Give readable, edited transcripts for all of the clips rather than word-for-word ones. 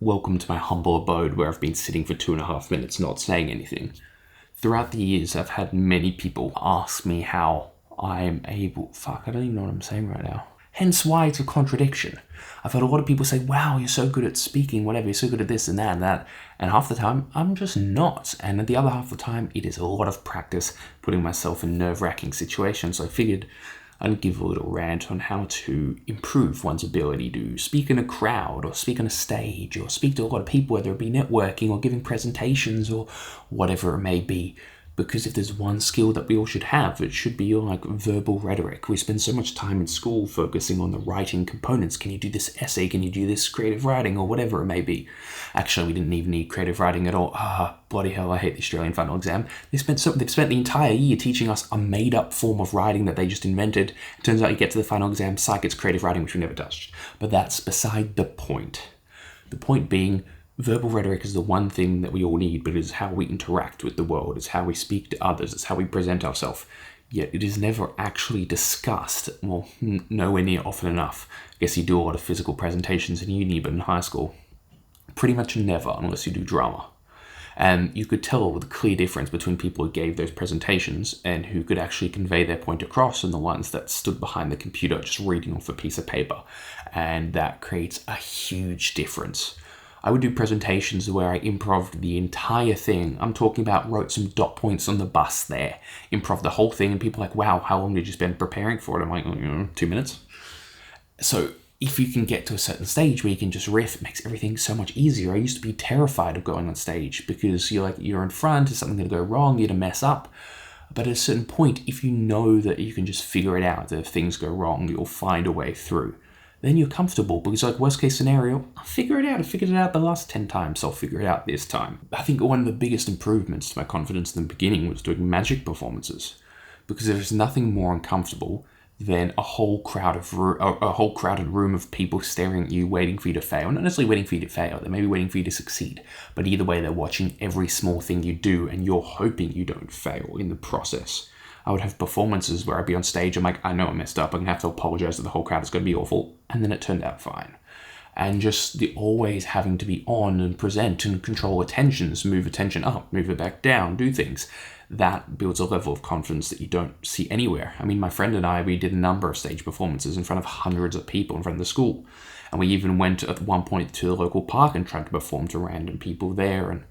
welcome to my humble abode where I've been sitting for 2.5 minutes not saying anything. Throughout the years, I've had many people ask me how I'm able... Fuck, I don't even know what I'm saying right now. Hence why it's a contradiction. I've had a lot of people say, wow, you're so good at speaking, whatever, you're so good at this and that and that. And half the time, I'm just not. And the other half the time, it is a lot of practice putting myself in nerve-wracking situations. So I figured I'd give a little rant on how to improve one's ability to speak in a crowd or speak on a stage or speak to a lot of people, whether it be networking or giving presentations or whatever it may be. Because if there's one skill that we all should have, it should be like verbal rhetoric. We spend so much time in school focusing on the writing components. Can you do this essay? Can you do this creative writing or whatever it may be? Actually, we didn't even need creative writing at all. Bloody hell, I hate the Australian final exam. They've spent the entire year teaching us a made-up form of writing that they just invented. It turns out you get to the final exam, psych, it's creative writing, which we never touched. But that's beside the point. The point being, verbal rhetoric is the one thing that we all need, but it is how we interact with the world. It's how we speak to others. It's how we present ourselves. Yet it is never actually discussed. Well, nowhere near often enough. I guess you do a lot of physical presentations in uni, but in high school, pretty much never, unless you do drama. And you could tell the clear difference between people who gave those presentations and who could actually convey their point across and the ones that stood behind the computer just reading off a piece of paper. And that creates a huge difference. I would do presentations where I improv'd the entire thing. I'm talking about wrote some dot points on the bus there. Improv the whole thing and people are like, wow, how long did you spend preparing for it? I'm like, 2 minutes. So if you can get to a certain stage where you can just riff, it makes everything so much easier. I used to be terrified of going on stage because you're in front, is something going to go wrong, you're going to mess up. But at a certain point, if you know that you can just figure it out, that if things go wrong, you'll find a way through, then you're comfortable, because worst case scenario, I'll figure it out. I figured it out the last 10 times, so I'll figure it out this time. I think one of the biggest improvements to my confidence in the beginning was doing magic performances, because there's nothing more uncomfortable than a whole crowded room of people staring at you, waiting for you to fail. Not necessarily waiting for you to fail, they may be waiting for you to succeed, but either way, they're watching every small thing you do, and you're hoping you don't fail in the process. I would have performances where I'd be on stage, I'm like, I know I messed up, I'm going to have to apologize to the whole crowd, it's going to be awful, and then it turned out fine. And just the always having to be on and present and control attentions, move attention up, move it back down, do things, that builds a level of confidence that you don't see anywhere. I mean, my friend and I, we did a number of stage performances in front of hundreds of people in front of the school, and we even went at one point to the local park and tried to perform to random people there, and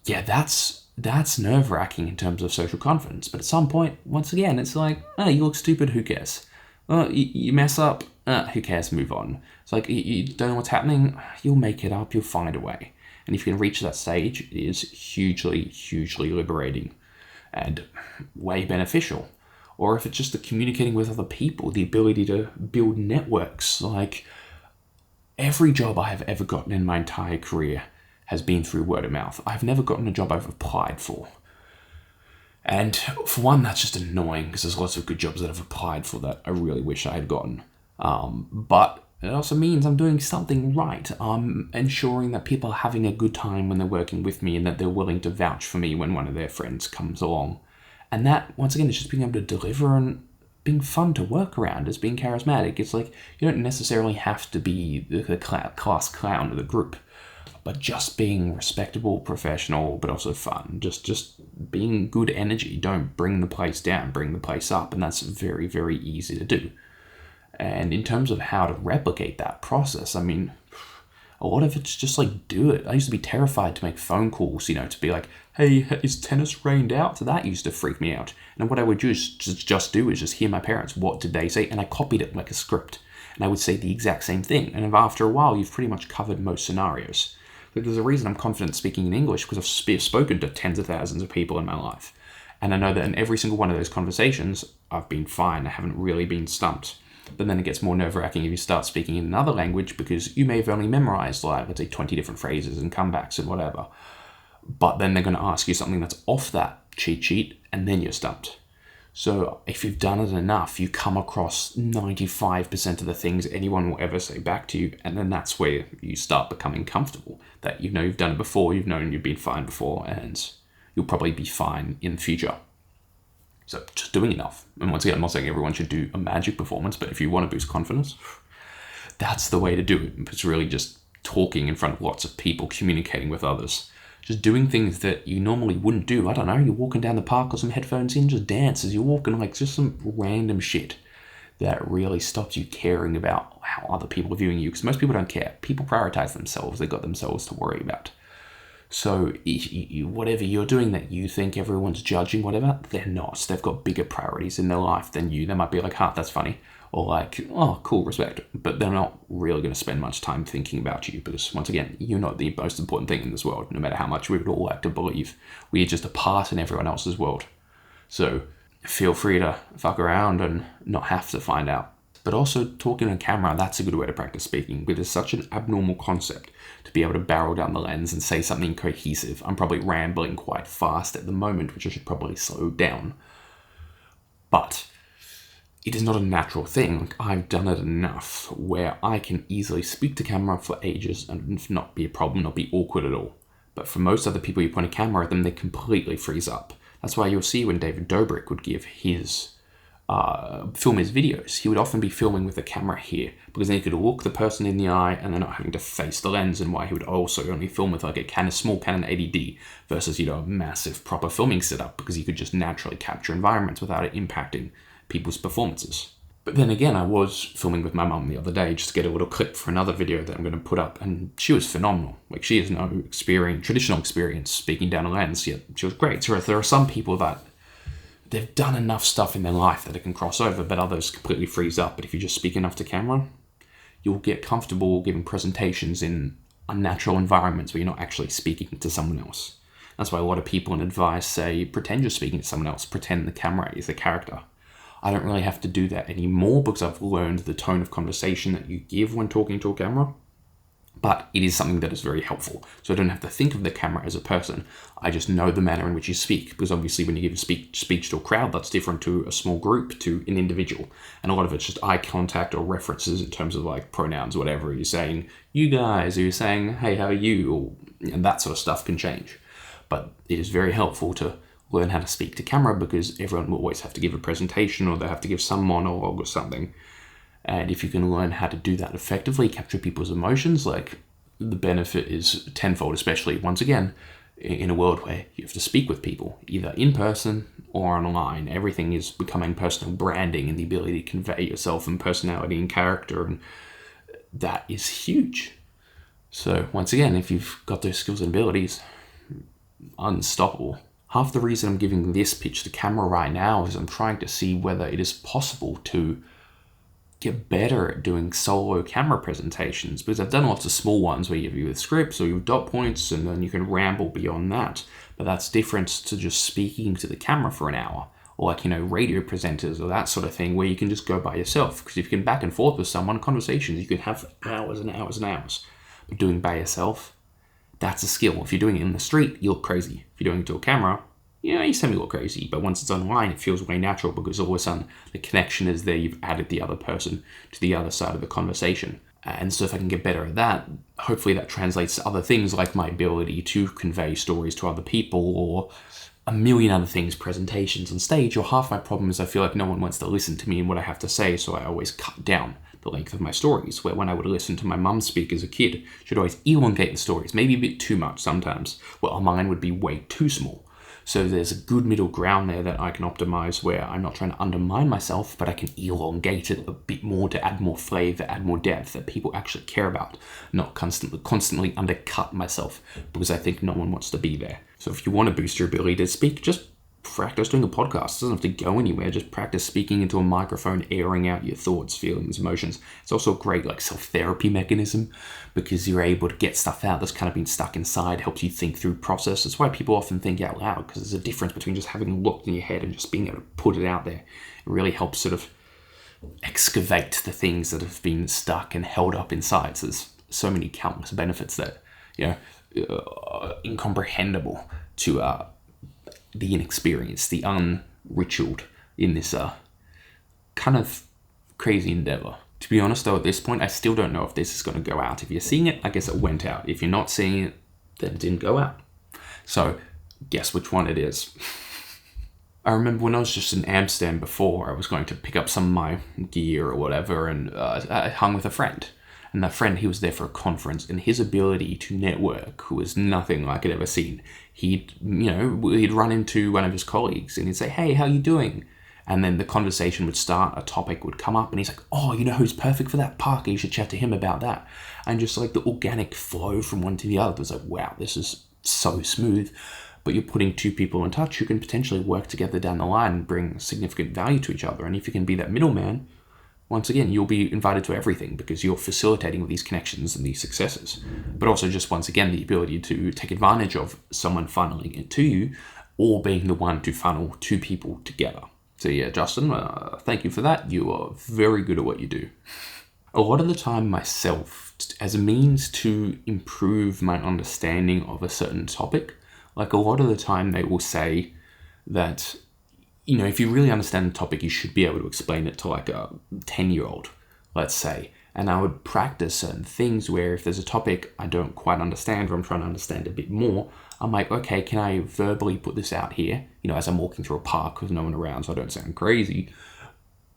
yeah, that's nerve-wracking in terms of social confidence. But at some point, once again, it's like, you look stupid, who cares? You mess up, who cares, move on. It's like, you don't know what's happening, you'll make it up, you'll find a way. And if you can reach that stage, it is hugely, hugely liberating and way beneficial. Or if it's just the communicating with other people, the ability to build networks. Like, every job I have ever gotten in my entire career has been through word of mouth. I've never gotten a job I've applied for. And for one, that's just annoying, because there's lots of good jobs that I've applied for that I really wish I had gotten. But it also means I'm doing something right. I'm ensuring that people are having a good time when they're working with me, and that they're willing to vouch for me when one of their friends comes along. And that, once again, is just being able to deliver and being fun to work around, as being charismatic. It's like, you don't necessarily have to be the class clown of the group, but just being respectable, professional, but also fun. Just being good energy. Don't bring the place down, bring the place up. And that's very, very easy to do. And in terms of how to replicate that process, I mean, a lot of it's just like, do it. I used to be terrified to make phone calls, to be like, hey, is tennis rained out? So that used to freak me out. And what I would just hear my parents, what did they say? And I copied it like a script. And I would say the exact same thing. And after a while, you've pretty much covered most scenarios. But there's a reason I'm confident speaking in English, because I've spoken to tens of thousands of people in my life. And I know that in every single one of those conversations, I've been fine. I haven't really been stumped. But then it gets more nerve-wracking if you start speaking in another language, because you may have only memorized, like, let's say 20 different phrases and comebacks and whatever. But then they're going to ask you something that's off that cheat sheet, and then you're stumped. So if you've done it enough, you come across 95% of the things anyone will ever say back to you, and then that's where you start becoming comfortable, that you've done it before, you've known you've been fine before, and you'll probably be fine in the future. So just doing enough. And once again, I'm not saying everyone should do a magic performance, but if you want to boost confidence, that's the way to do it. It's really just talking in front of lots of people, communicating with others, just doing things that you normally wouldn't do. I don't know, you're walking down the park with some headphones in, just dance as you're walking, like just some random shit that really stops you caring about how other people are viewing you, because most people don't care. People prioritize themselves. They've got themselves to worry about. So whatever you're doing that you think everyone's judging, whatever, they're not. They've got bigger priorities in their life than you. They might be like, that's funny. Or like, oh, cool, respect. But they're not really going to spend much time thinking about you, because once again, you're not the most important thing in this world, no matter how much we would all like to believe. We're just a part in everyone else's world. So feel free to fuck around and not have to find out. But also talking on camera, that's a good way to practice speaking, because it's such an abnormal concept to be able to barrel down the lens and say something cohesive. I'm probably rambling quite fast at the moment, which I should probably slow down. But it is not a natural thing. I've done it enough where I can easily speak to camera for ages and not be a problem, not be awkward at all. But for most other people, you point a camera at them, they completely freeze up. That's why you'll see when David Dobrik would give his film his videos, he would often be filming with the camera here, because then he could look the person in the eye and they're not having to face the lens, and why he would also only film with like a small Canon 80D versus, a massive proper filming setup, because he could just naturally capture environments without it impacting people's performances. But then again, I was filming with my mum the other day just to get a little clip for another video that I'm going to put up, and she was phenomenal. Like, she has no traditional experience speaking down a lens, yet she was great. So there are some people that they've done enough stuff in their life that it can cross over, but others completely freeze up. But if you just speak enough to camera, you'll get comfortable giving presentations in unnatural environments where you're not actually speaking to someone else. That's why a lot of people in advice say, pretend you're speaking to someone else, pretend the camera is the character. I don't really have to do that anymore, because I've learned the tone of conversation that you give when talking to a camera. But it is something that is very helpful. So I don't have to think of the camera as a person. I just know the manner in which you speak, because obviously when you give a speech to a crowd, that's different to a small group, to an individual. And a lot of it's just eye contact or references in terms of like pronouns, whatever. You're saying, you guys, or you're saying, hey, how are you? And that sort of stuff can change. But it is very helpful to learn how to speak to camera, because everyone will always have to give a presentation, or they have to give some monologue or something. And if you can learn how to do that effectively, capture people's emotions, like, the benefit is tenfold, especially, once again, in a world where you have to speak with people, either in person or online. Everything is becoming personal branding and the ability to convey yourself and personality and character, and that is huge. So once again, if you've got those skills and abilities, unstoppable. Half the reason I'm giving this pitch to camera right now is I'm trying to see whether it is possible to get better at doing solo camera presentations, because I've done lots of small ones where you have your scripts or your dot points and then you can ramble beyond that. But that's different to just speaking to the camera for an hour, or like, radio presenters or that sort of thing, where you can just go by yourself. Because if you can back and forth with someone, conversations, you can have hours and hours and hours. But doing by yourself, that's a skill. If you're doing it in the street, you look crazy. If you're doing it to a camera, you semi look crazy, but once it's online, it feels way natural, because all of a sudden the connection is there. You've added the other person to the other side of the conversation. And so if I can get better at that, hopefully that translates to other things, like my ability to convey stories to other people, or a million other things, presentations on stage. Or half my problem is I feel like no one wants to listen to me and what I have to say, so I always cut down the length of my stories, where when I would listen to my mum speak as a kid, she'd always elongate the stories, maybe a bit too much sometimes, where mine would be way too small. So there's a good middle ground there that I can optimize, where I'm not trying to undermine myself, but I can elongate it a bit more to add more flavor, add more depth that people actually care about, not constantly undercut myself, because I think no one wants to be there. So if you want to boost your ability to speak, just practice doing a podcast. It doesn't have to go anywhere. Just practice speaking into a microphone, airing out your thoughts, feelings, emotions. It's also a great self-therapy mechanism, because you're able to get stuff out that's kind of been stuck inside, helps you think through process. That's why people often think out loud, because there's a difference between just having it locked in your head and just being able to put it out there. It really helps sort of excavate the things that have been stuck and held up inside. So there's so many countless benefits that, incomprehensible to the inexperienced, the unritualed in this kind of crazy endeavor. To be honest though, at this point, I still don't know if this is going to go out. If you're seeing it, I guess it went out. If you're not seeing it, then it didn't go out. So guess which one it is. I remember when I was just in Amsterdam before, I was going to pick up some of my gear or whatever, and I hung with a friend. And that friend, he was there for a conference, and his ability to network was nothing like I'd ever seen. He'd run into one of his colleagues and he'd say, "Hey, how you doing?" And then the conversation would start, a topic would come up, and he's like, "Oh, you know who's perfect for that? Parker, you should chat to him about that." And just like the organic flow from one to the other was like, wow, this is so smooth. But you're putting two people in touch who can potentially work together down the line and bring significant value to each other. And if you can be that middleman, once again, you'll be invited to everything because you're facilitating these connections and these successes. But also just, once again, the ability to take advantage of someone funneling it to you, or being the one to funnel two people together. So yeah, Justin, thank you for that. You are very good at what you do. A lot of the time myself, as a means to improve my understanding of a certain topic, like a lot of the time they will say that, if you really understand the topic, you should be able to explain it to like a 10-year-old, let's say. And I would practice certain things where if there's a topic I don't quite understand, or I'm trying to understand a bit more, I'm like, okay, can I verbally put this out here? As I'm walking through a park with no one around so I don't sound crazy.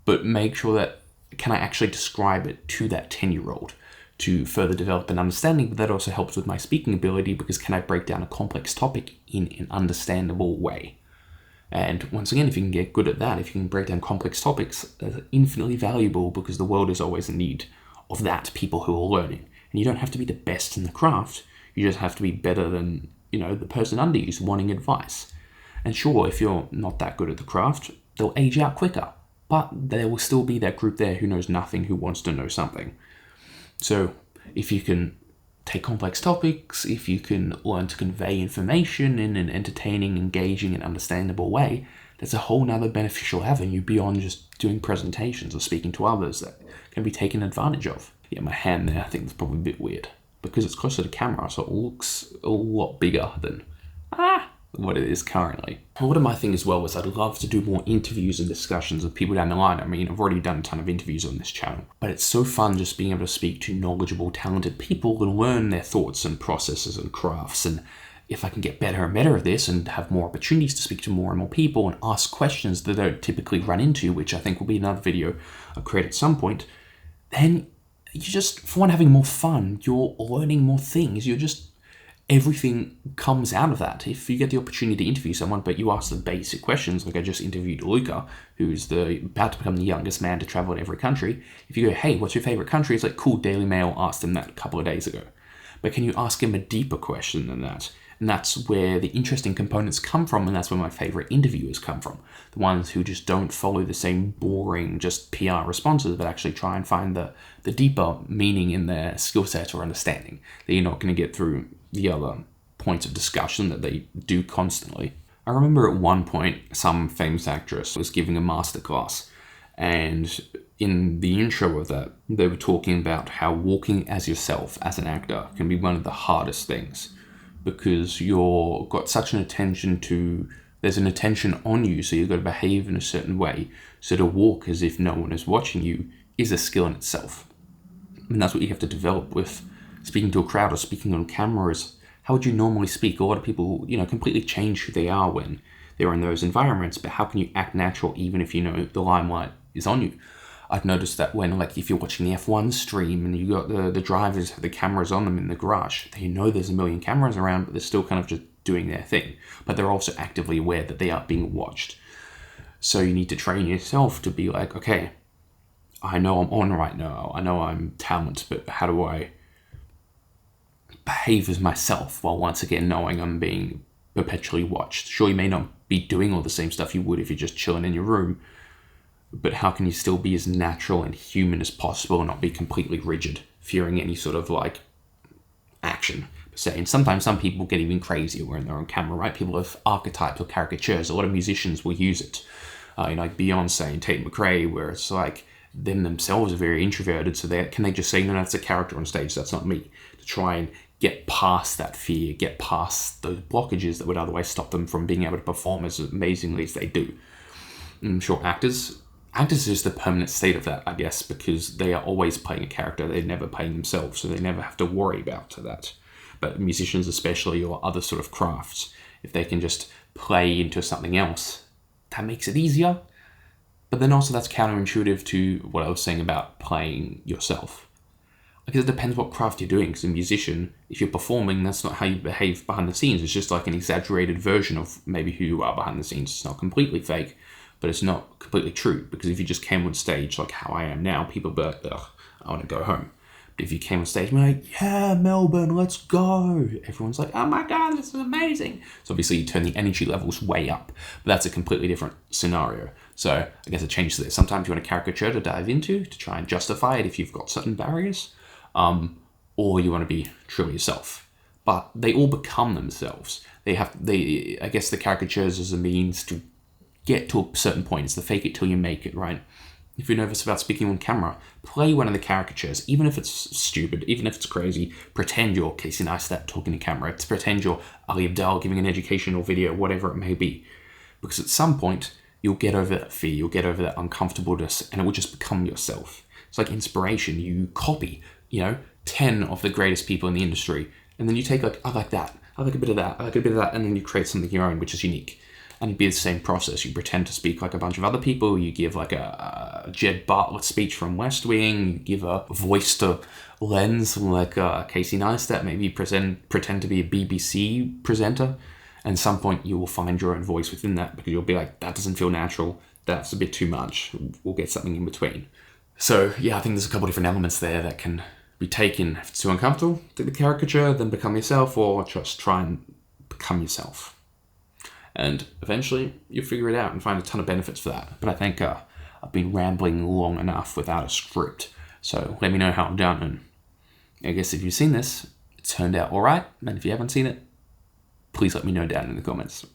But make sure that, can I actually describe it to that 10-year-old to further develop an understanding? But that also helps with my speaking ability, because can I break down a complex topic in an understandable way? And once again, if you can get good at that, if you can break down complex topics, that's infinitely valuable, because the world is always in need of that, people who are learning. And you don't have to be the best in the craft. You just have to be better than, the person under you wanting advice. And sure, if you're not that good at the craft, they'll age out quicker. But there will still be that group there who knows nothing, who wants to know something. So if you can take complex topics, if you can learn to convey information in an entertaining, engaging, and understandable way, that's a whole nother beneficial avenue beyond just doing presentations or speaking to others that can be taken advantage of. Yeah, my hand there, I think, is probably a bit weird because it's closer to camera, so it looks a lot bigger than what it is currently. One of my things as well is I'd love to do more interviews and discussions with people down the line. I mean, I've already done a ton of interviews on this channel, but it's so fun just being able to speak to knowledgeable, talented people and learn their thoughts and processes and crafts. And if I can get better and better at this and have more opportunities to speak to more and more people and ask questions that I don't typically run into, which I think will be another video I'll create at some point, then you just, for one, having more fun, you're learning more things, everything comes out of that. If you get the opportunity to interview someone, but you ask the basic questions, like I just interviewed Luca, who's about to become the youngest man to travel in every country. If you go, "Hey, what's your favorite country?" It's like, cool, Daily Mail asked him that a couple of days ago. But can you ask him a deeper question than that? And that's where the interesting components come from, and that's where my favorite interviewers come from. The ones who just don't follow the same boring, just PR responses, but actually try and find the deeper meaning in their skill set or understanding that you're not going to get through the other points of discussion that they do constantly. I remember at one point, some famous actress was giving a masterclass, and in the intro of that, they were talking about how walking as yourself as an actor can be one of the hardest things, because you've got such an there's an attention on you, so you've got to behave in a certain way. So to walk as if no one is watching you is a skill in itself. And that's what you have to develop with speaking to a crowd or speaking on camera. Is how would you normally speak? A lot of people, completely change who they are when they're in those environments, but how can you act natural even if the limelight is on you? I've noticed that when, if you're watching the F1 stream and you got the drivers have the cameras on them in the garage, they know there's a million cameras around, but they're still kind of just doing their thing. But they're also actively aware that they are being watched. So you need to train yourself to be like, okay, I know I'm on right now. I know I'm talent, but how do I behave as myself while once again knowing I'm being perpetually watched? Sure, you may not be doing all the same stuff you would if you're just chilling in your room, but how can you still be as natural and human as possible and not be completely rigid, fearing any sort of action per se? And sometimes some people get even crazier when they're on camera, right? People have archetypes or caricatures. A lot of musicians will use it, like Beyonce and Tate McRae, where it's like them themselves are very introverted, so can they just say, no, that's a character on stage, that's not me, to try and get past that fear, get past those blockages that would otherwise stop them from being able to perform as amazingly as they do. I'm sure actors is just the permanent state of that, I guess, because they are always playing a character. They're never playing themselves, so they never have to worry about that. But musicians especially, or other sort of crafts, if they can just play into something else, that makes it easier. But then also that's counterintuitive to what I was saying about playing yourself. Because it depends what craft you're doing. Because a musician, if you're performing, that's not how you behave behind the scenes. It's just like an exaggerated version of maybe who you are behind the scenes. It's not completely fake, but it's not completely true. Because if you just came on stage like how I am now, people would be like, ugh, I want to go home. But if you came on stage and you're like, yeah, Melbourne, let's go. Everyone's like, oh my God, this is amazing. So obviously you turn the energy levels way up. But that's a completely different scenario. So I guess it changes there. Sometimes you want a caricature to dive into to try and justify it if you've got certain barriers. Or you want to be truly yourself. But they all become themselves. I guess the caricatures is a means to get to a certain point. It's the fake it till you make it, right? If you're nervous about speaking on camera, play one of the caricatures, even if it's stupid, even if it's crazy. Pretend you're Casey Neistat talking to camera. Pretend you're Ali Abdel giving an educational video, whatever it may be. Because at some point, you'll get over that fear, you'll get over that uncomfortableness, and it will just become yourself. It's like inspiration. You copy, 10 of the greatest people in the industry, and then you take I like that, I like a bit of that, I like a bit of that, and then you create something your own, which is unique. And it'd be the same process. You pretend to speak like a bunch of other people, you give like a Jed Bartlett speech from West Wing, you give a voice to Lens like Casey Neistat, maybe you pretend to be a BBC presenter, and at some point you will find your own voice within that, because you'll be like, that doesn't feel natural, that's a bit too much, we'll get something in between. So yeah, I think there's a couple different elements there that can be taken. If it's too uncomfortable, take the caricature, then become yourself, or just try and become yourself. And eventually, you'll figure it out and find a ton of benefits for that. But I think I've been rambling long enough without a script. So let me know how I'm done. And I guess if you've seen this, it turned out all right. And if you haven't seen it, please let me know down in the comments.